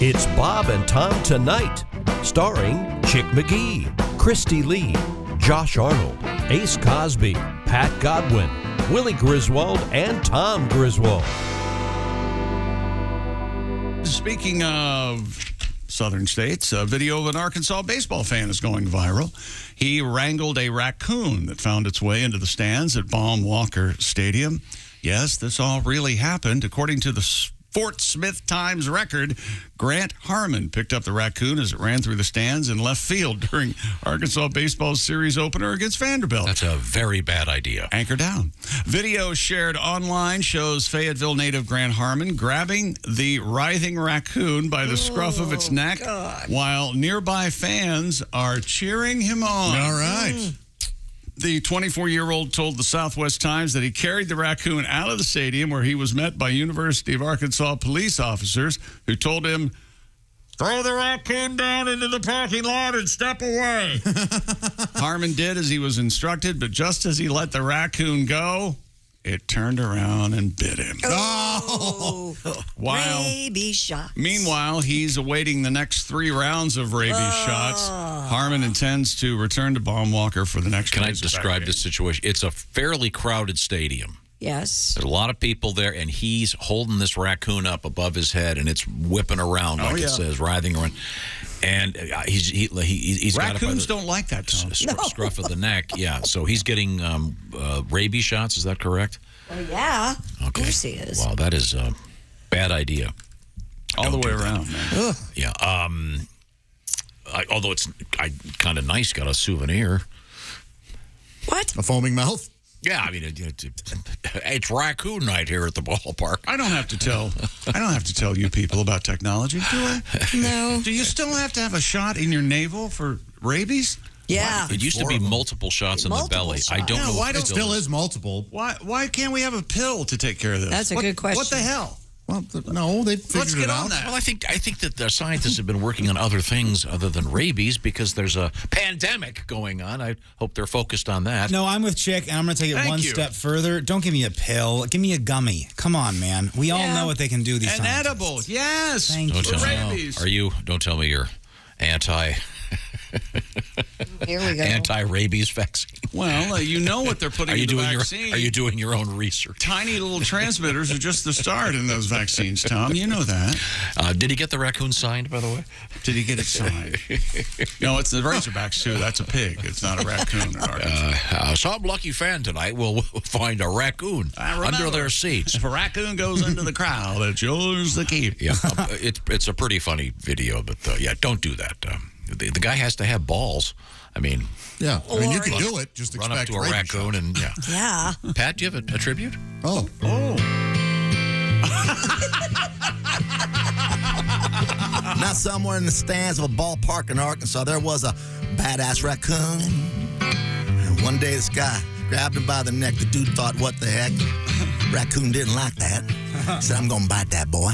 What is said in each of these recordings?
It's Bob and Tom Tonight, starring Chick McGee, Christy Lee, Josh Arnold, Ace Cosby, Pat Godwin, Willie Griswold, and Tom Griswold. Speaking of southern states, a video of an Arkansas baseball fan is going viral. He wrangled a raccoon that found its way into the stands at Baum Walker Stadium. Yes, this all really happened. According to the Fort Smith Times record, Grant Harmon picked up the raccoon as it ran through the stands in left field during Arkansas baseball's series opener against Vanderbilt. That's a very bad idea. Anchor down. Video shared online shows Fayetteville native Grant Harmon grabbing the writhing raccoon by the scruff of its neck while nearby fans are cheering him on. All right. The 24-year-old told the Southwest Times that he carried the raccoon out of the stadium where he was met by University of Arkansas police officers who told him, "Throw the raccoon down into the parking lot and step away." Harmon did as he was instructed, but just as he let the raccoon go, it turned around and bit him. Oh, rabies shots. Meanwhile, he's awaiting the next 3 rounds of rabies shots. Harmon intends to return to Baum Walker for the next. Can I describe this situation? It's a fairly crowded stadium. Yes. There's a lot of people there, and he's holding this raccoon up above his head, and it's whipping around, like it says, writhing around. And he's got it by the don't like that, Tom. Scruff of the neck. Yeah, so he's getting rabies shots. Is that correct? Oh, yeah. Okay. Of course he is. Wow, that is a bad idea. All the way around, man. Yeah. Although it's kind of nice, got a souvenir. What? A foaming mouth? Yeah, I mean, it's raccoon night here at the ballpark. I don't have to tell you people about technology, do I? No. Do you still have to have a shot in your navel for rabies? Yeah. It used to be multiple shots in the belly. I don't know. It still is multiple. Why can't we have a pill to take care of this? That's a good question. What the hell? Well, no, they figured it out. On that. Well, I think that the scientists have been working on other things other than rabies because there's a pandemic going on. I hope they're focused on that. No, I'm with Chick, and I'm going to take it one step further. Don't give me a pill. Give me a gummy. Come on, man. We all know what they can do. These An edible, yes. Thank Don't you. tell rabies. Don't tell me you're anti. Here we go. Anti-rabies vaccine. Well, you know what they're putting in the vaccine. Are you doing your own research? Tiny little transmitters are just the start in those vaccines, Tom. You know that. Did he get the raccoon signed, by the way? Did he get it signed? No, it's the Razorbacks, too. That's a pig. It's not a raccoon in Arkansas. Some lucky fan tonight will find a raccoon under their seats. If a raccoon goes into the crowd, it's yours to keep. Yeah, it's a pretty funny video, but yeah, don't do that. The guy has to have balls. I mean, yeah. I mean, you can do it. Just run up expect to a raccoon and Yeah. Pat, do you have a tribute? Oh. Now, somewhere in the stands of a ballpark in Arkansas, there was a badass raccoon. And one day, this guy grabbed him by the neck. The dude thought, what the heck? Raccoon didn't like that. Said, I'm going to bite that boy.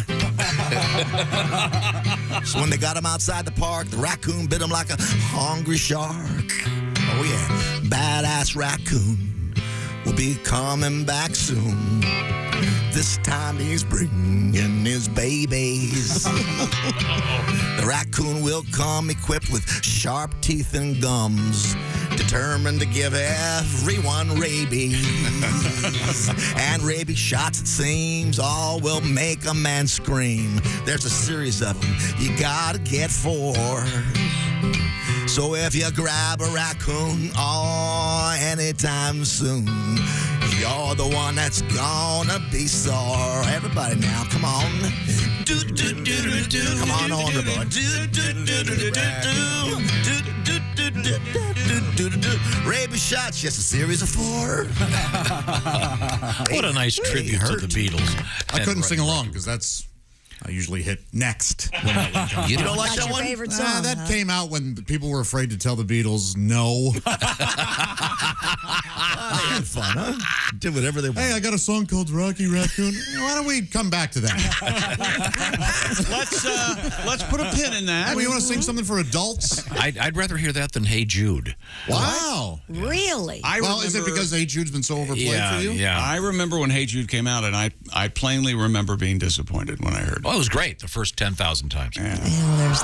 So when they got him outside the park, the raccoon bit him like a hungry shark. Oh, yeah. Badass raccoon will be coming back soon. This time he's bringing his babies. The raccoon will come equipped with sharp teeth and gums, determined to give everyone rabies. And rabies shots, it seems, all will make a man scream. There's a series of them you gotta get 4. So if you grab a raccoon anytime soon, you're the one that's gonna be sore. Everybody now, come on. Come on the board. Rabies shots, just a series of 4. What a nice tribute to the Beatles. I couldn't sing along because I usually hit next when that one comes. You don't like that your one? favorite song, that came out when people were afraid to tell the Beatles no. They had fun, huh? Did whatever they wanted. Hey, I got a song called Rocky Raccoon. Why don't we come back to that? Let's put a pin in that. Hey, you want to sing something for adults? I'd rather hear that than Hey Jude. Wow. Really? Is it because Hey Jude's been so overplayed for you? Yeah. I remember when Hey Jude came out, and I plainly remember being disappointed when I heard Well, it was great the first 10,000 times. Yeah, there's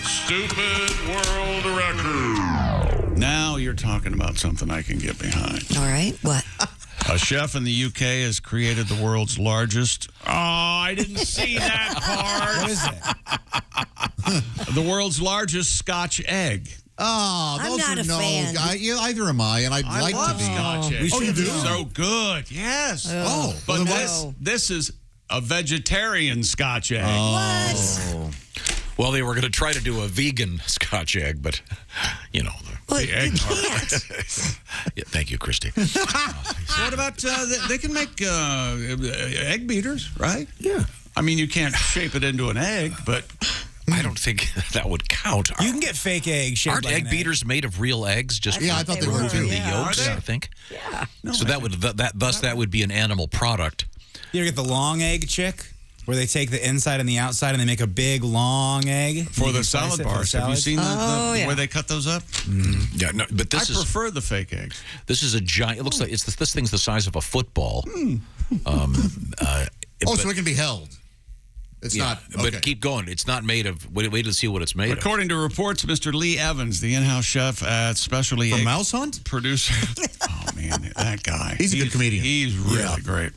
Stupid world record. Now you're talking about something I can get behind. All right. What? A chef in the UK has created the world's largest. Oh, I didn't see that part. What is it? The world's largest Scotch egg. Oh, I'm those not are a no. fan. Either am I, and I'd I like love to be. Scotch egg. Oh, you do? So good. Yes. Oh, But well, this is a vegetarian Scotch egg. What? Well, they were going to try to do a vegan Scotch egg, but, you know. Well, the egg you can't. Yeah, thank you, Christy. What about, they can make egg beaters, right? Yeah. I mean, you can't shape it into an egg, but... I don't think that would count. You can get fake eggs shaped Aren't like egg an beaters made of real eggs? Just Yeah, I thought they were removing too. the Yeah. yolks, Are they? I think. Yeah. So that would be an animal product. You ever get the long egg chick, where they take the inside and the outside and they make a big long egg For You the can slice salad it for bars. Have you salad? seen yeah. where they cut those up? Yeah, no, but I this is prefer the fake eggs. this is a giant. It looks like this thing's the size of a football. So it can be held. It's not. Okay. But keep going. It's not made of. Wait to see what it's made of. According to reports, Mr. Lee Evans, the in-house chef at Specialty From Egg Mouse Hunt? producer. Oh man, that guy. He's a good comedian. He's really great.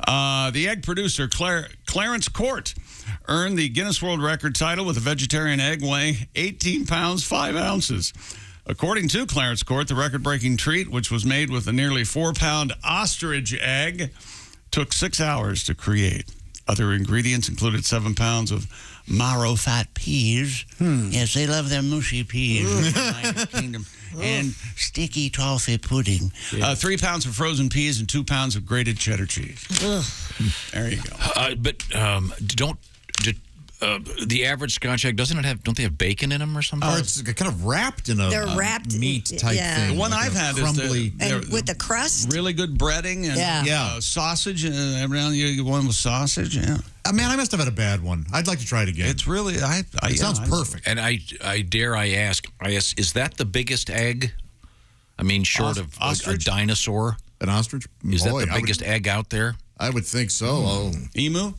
The egg producer Clarence Court earned the Guinness World Record title with a vegetarian egg weighing 18 pounds 5 ounces. According to Clarence Court, the record-breaking treat, which was made with a nearly 4-pound ostrich egg, took 6 hours to create. Other ingredients included 7 pounds of marrow fat peas. Yes, they love their mushy peas in the United Kingdom. And sticky toffee pudding. 3 pounds of frozen peas and 2 pounds of grated cheddar cheese. There you go. The average Scotch egg don't they have bacon in them or something? Or it's kind of wrapped in They're wrapped meat in- type yeah. thing. The one like I've a had crumbly. And with the crust? really good breading and Yeah. sausage. And every you get one with sausage. Yeah, Man, I must have had a bad one. I'd like to try it again. it's really. It sounds perfect. And I dare I ask, is that the biggest egg? I mean, short of a ostrich? dinosaur. An ostrich? Is that Boy, the biggest egg out there? I would think so. Oh. Emu.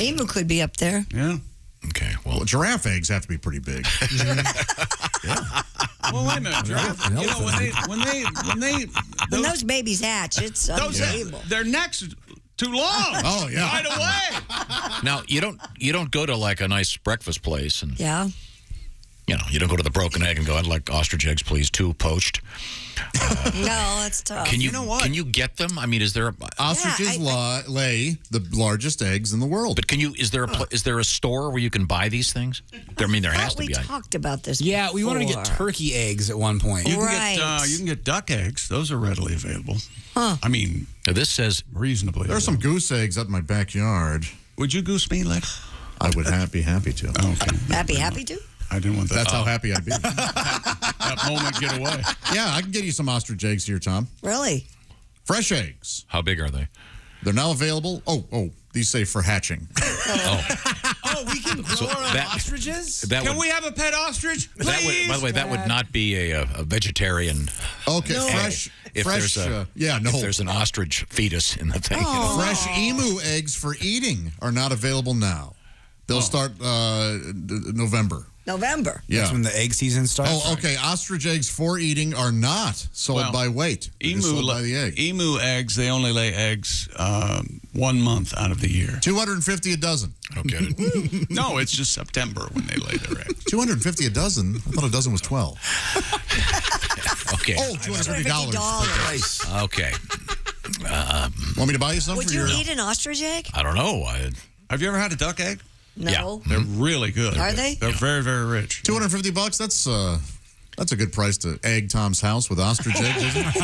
Emu could be up there. Yeah. Okay, well, Well, giraffe eggs have to be pretty big. Well, wait a minute. Giraffe, you know, when Those babies hatch, it's unbelievable. their necks too long. Oh, yeah. Right away. now you don't go to like a nice breakfast place and Yeah. you don't go to the Broken Egg and go, I'd like ostrich eggs, please, 2 poached. No, that's tough. Can you know what? Can you get them? I mean, is there? Ostriches I- lay the largest eggs in the world. But is there a store where you can buy these things? There has to we be. talked about this Yeah, we wanted to get before. turkey eggs at one point. You Right. can get duck eggs. Those are readily available. Huh. I mean, Now, this says reasonably. There's some goose eggs out in my backyard. Would you goose me, Lex? I would be happy to. Okay. Happy to? I didn't want that. That's how happy I'd be. that moment get away. Yeah, I can get you some ostrich eggs here, Tom. Really? Fresh eggs. how big are they? They're now available. Oh, these say for hatching. Oh, we can grow our own that- ostriches? That Can would, we have a pet ostrich, please? that would, by the way, that would not be a vegetarian. Okay, No. fresh. If fresh. there's a no. if there's an ostrich fetus in the thing. Fresh emu eggs for eating are not available now. They'll start November. November. Yeah. That's when the egg season starts? Oh, okay. Ostrich eggs for eating are not sold Well, by weight. They're just sold by the egg. Emu eggs, they only lay eggs 1 month out of the year. $250 a dozen. I don't get it. No, it's just September when they lay their eggs. $250 a dozen. I thought a dozen was 12. Okay. Oh, $250. $250. Okay. Want me to buy you some Would for you your? eat an ostrich egg? I don't know. Have you ever had a duck egg? No. They're really good. Are they? They're very, very rich. $250. That's a good price to egg Tom's house with ostrich eggs, isn't it?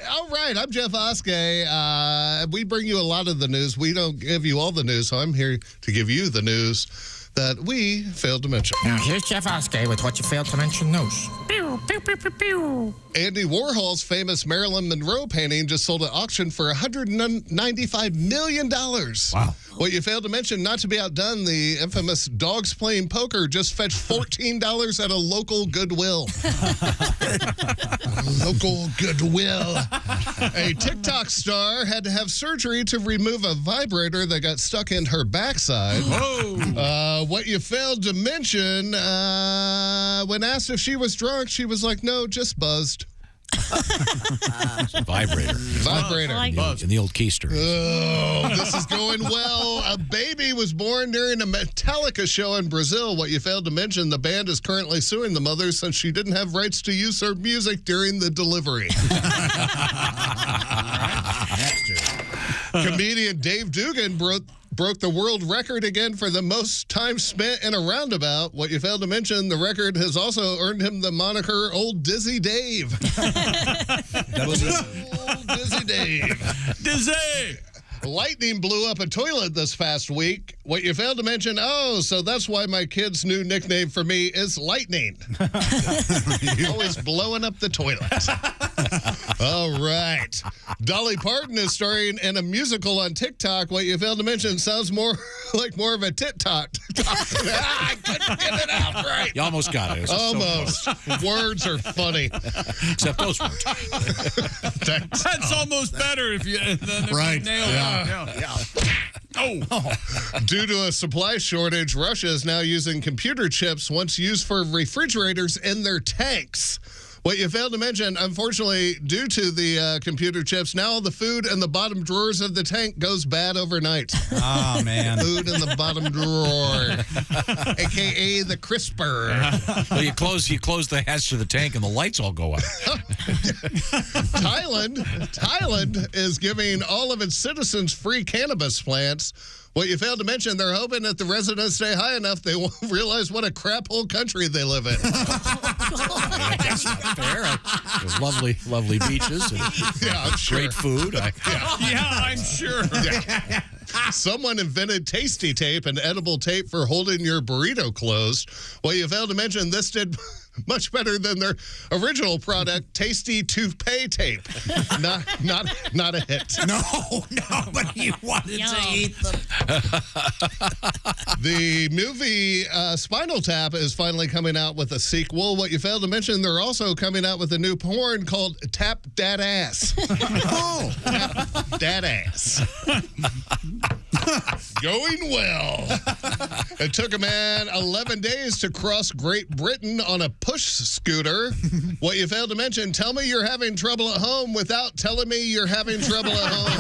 All right, I'm Jeff Oskay. We bring you a lot of the news. We don't give you all the news, so I'm here to give you the news that we failed to mention. Now, here's Jeff Oskay with what you failed to mention news. Andy Warhol's famous Marilyn Monroe painting just sold at auction for $195 million. Wow. What you failed to mention, not to be outdone, the infamous Dogs Playing Poker just fetched $14 at a local Goodwill. Local Goodwill. A TikTok star had to have surgery to remove a vibrator that got stuck in her backside. Whoa. What you failed to mention, when asked if she was drunk, she was like, no, just buzzed. Vibrator. Vibrator. In the old keister. Oh, this is going well. A baby was born during a Metallica show in Brazil. What you failed to mention, the band is currently suing the mother since she didn't have rights to use her music during the delivery. Comedian Dave Dugan broke the world record again for the most time spent in a roundabout. What you failed to mention, the record has also earned him the moniker Old Dizzy Dave. Old Dizzy Dave. Dizzy! Lightning blew up a toilet this past week. What you failed to mention, so that's why my kid's new nickname for me is Lightning. Always blowing up the toilet. All right. Dolly Parton is starring in a musical on TikTok. What you failed to mention sounds more of a tit-tot. I couldn't get it out right. You almost got it. Almost. Words are funny. Except those words. That's almost better if you Right. nail it. Yeah. Oh. Due to a supply shortage, Russia is now using computer chips once used for refrigerators in their tanks. What you failed to mention, unfortunately, due to the computer chips, now the food in the bottom drawers of the tank goes bad overnight. Oh, man. Food in the bottom drawer, a.k.a. the crisper. Well, you close the hatch to the tank and the lights all go out. Thailand is giving all of its citizens free cannabis plants. What you failed to mention, they're hoping that the residents stay high enough they won't realize what a crap hole country they live in. That's not fair. There's lovely beaches and Yeah, I'm sure. great food. Yeah, I'm sure. Yeah. Someone invented Tasty Tape, an edible tape for holding your burrito closed. Well, you failed to mention this did much better than their original product, Tasty Toupee Tape. Not a hit. No, but he wanted to eat them. The movie Spinal Tap is finally coming out with a sequel. What you failed to mention, they're also coming out with a new porn called Tap Dat Ass. Oh. Tap Dat Ass. Going well. It took a man 11 days to cross Great Britain on a push scooter. What you failed to mention, tell me you're having trouble at home without telling me you're having trouble at home.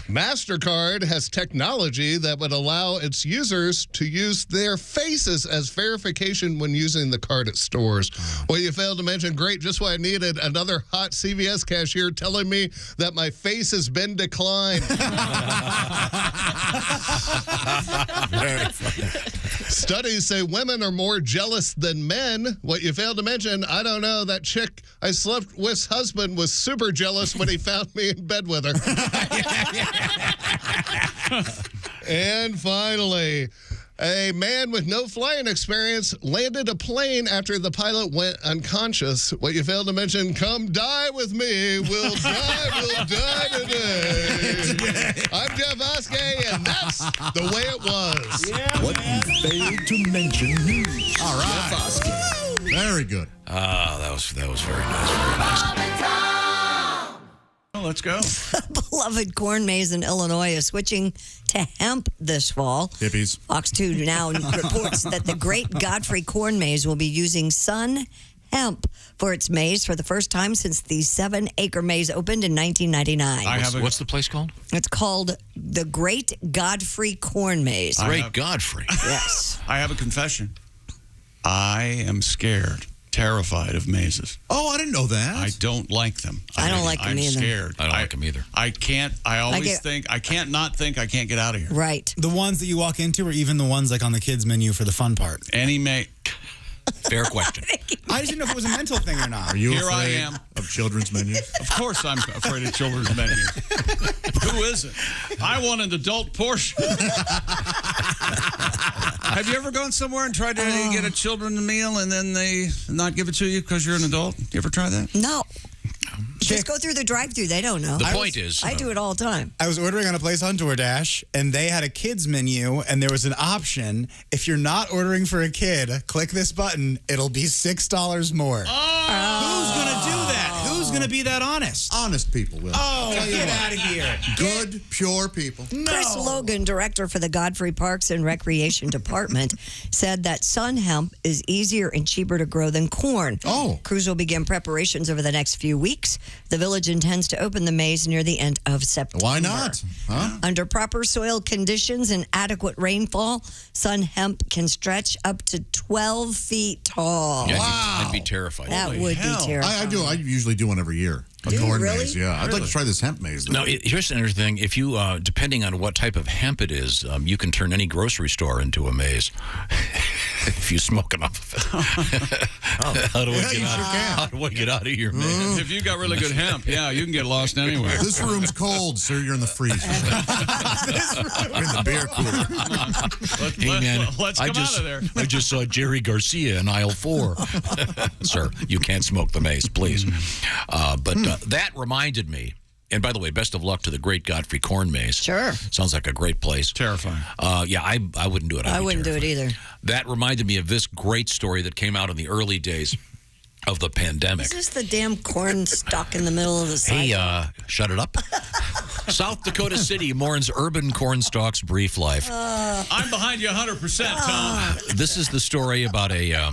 MasterCard has technology that would allow its users to use their faces as verification when using the card at stores. Well, you failed to mention, great, just what I needed, another hot CVS cashier telling me that my face has been declined. Very funny. Studies say women are more jealous than men. What you failed to mention, I don't know, that chick I slept with's husband was super jealous when he found me in bed with her. And finally, a man with no flying experience landed a plane after the pilot went unconscious. What you failed to mention, come die with me. We'll die today. I'm Jeff Oskay, and that's the way it was. Yeah, what you failed to mention news. All right. Jeff Oskay. Very good. That was very nice. Very nice. Well, let's go. Beloved corn maze in Illinois is switching to hemp this fall. Hippies. Fox 2 now reports that the Great Godfrey Corn Maze will be using sun hemp for its maze for the first time since the 7-acre maze opened in 1999. What's the place called? It's called the Great Godfrey Corn Maze. Great Godfrey. Yes. I have a confession. I am scared, terrified of mazes. Oh, I didn't know that. I don't like them. I don't like them either. I'm scared. I don't like them either. I can't. I always think I can't not think I can't get out of here. Right. The ones that you walk into, or even the ones like on the kids menu for the fun part? Any maze. Fair question. I just didn't know if it was a mental thing or not. Are you Here I afraid am. of children's menus? Of course I'm afraid of children's menus. Who isn't? I want an adult portion. Have you ever gone somewhere and tried to get a children's meal and then they not give it to you because you're an adult? You ever try that? No. Just go through the drive-thru. They don't know. The point is... I do it all the time. I was ordering on a place on DoorDash, and they had a kids menu, and there was an option. If you're not ordering for a kid, click this button. It'll be $6 more. Who's going to do that? Who's going to be that honest? Honest people will. Oh, get out of here. Good, pure people. No. Chris Logan, director for the Godfrey Parks and Recreation Department, said that sun hemp is easier and cheaper to grow than corn. Oh. Crews will begin preparations over the next few weeks. The village intends to open the maze near the end of September. Why not? Huh? Under proper soil conditions and adequate rainfall, sun hemp can stretch up to 12 feet tall. Yeah, Wow. I'd be terrified. That would be terrifying. I usually do one every year. A Do you corn really? maze, yeah. I'd like to try this hemp maze, though. No, here's another thing. If you, depending on what type of hemp it is, you can turn any grocery store into a maze. If you smoke enough of it. How do I get out of here, man? If you got really good hemp, you can get lost anywhere. This room's cold, sir. You're in the freezer. You're in the beer cooler. Hey, man, let's come out of there. I just saw Jerry Garcia in aisle 4. Sir, you can't smoke the maze, please. But that reminded me, and by the way, best of luck to the Great Godfrey Corn Maze. Sure. Sounds like a great place. Terrifying. Yeah, I wouldn't do it. I wouldn't do it either. That reminded me of this great story that came out in the early days of the pandemic. Is this the damn corn stuck in the middle of the sidewalk? Hey, shut it up. South Dakota City mourns urban corn stalk's brief life. I'm behind you 100%, Tom. This is the story about a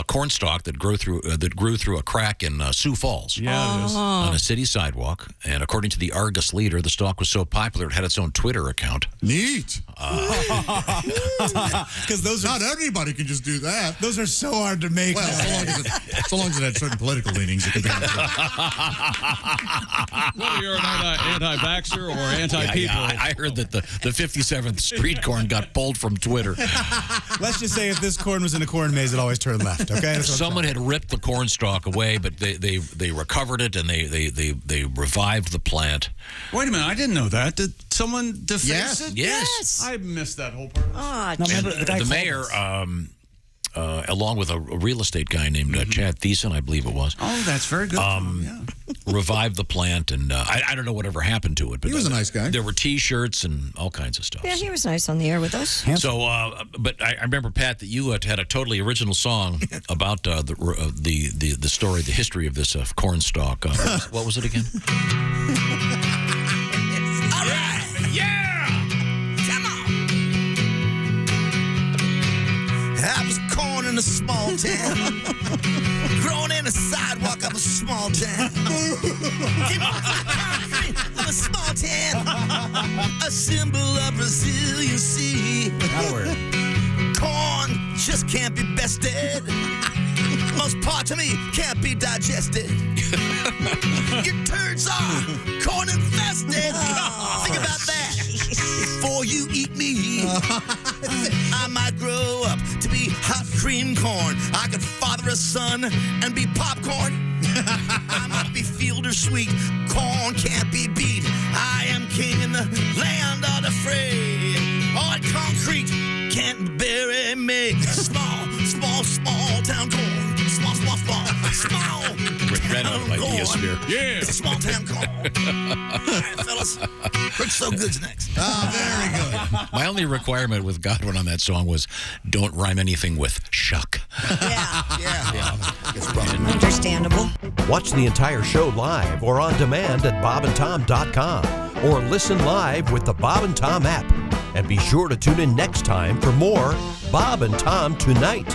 corn stalk that grew through a crack in Sioux Falls. Yeah, it is. On a city sidewalk, and according to the Argus Leader, the stalk was so popular it had its own Twitter account. Neat. Because those are Not everybody can just do that. those are so hard to make. Well, so long as it had certain political leanings, it could be. Whether you're an anti-vaxxer or anti-people. I heard that the 57th street corn got pulled from Twitter. Let's just say if this corn was in a corn maze, it always turned left. Okay. That's what I'm Someone had ripped the corn stalk away, but they recovered it and they revived the plant. Wait a minute, I didn't know that. Did someone deface Yes. it? Yes. I missed that whole part. Oh, Now, remember, And the guy the called mayor, us. along with a real estate guy named Chad Thiessen, I believe it was, Oh, that's very good. revived the plant, and I don't know whatever happened to it. But He was a nice guy. There were T-shirts and all kinds of stuff. yeah, he was nice on the air with us. So, but I remember, Pat, that you had a totally original song about the story, the history of this corn stalk. What was it again? All right. Yeah. Come on. I was corn in a small town, growing in a sidewalk of a small town. Give me the concrete of a small town, a symbol of resiliency. Corn just can't be bested. Most part of me can't be digested. Your turds are corn infested. Think about that before you eat me. I might grow up to be hot cream corn. I could father a son and be popcorn. I might be fielder sweet. Corn can't be beat. I am king in the land of the free. Hard concrete can't bury me. Small town corn. Small. Ran out of ideas here. Yeah. It's a small town corn. All right, fellas. Rich So Good's next. Very good. My only requirement with Godwin on that song was don't rhyme anything with shuck. Yeah. Understandable. Watch the entire show live or on demand at bobandtom.com or listen live with the Bob and Tom app. And be sure to tune in next time for more Bob and Tom Tonight.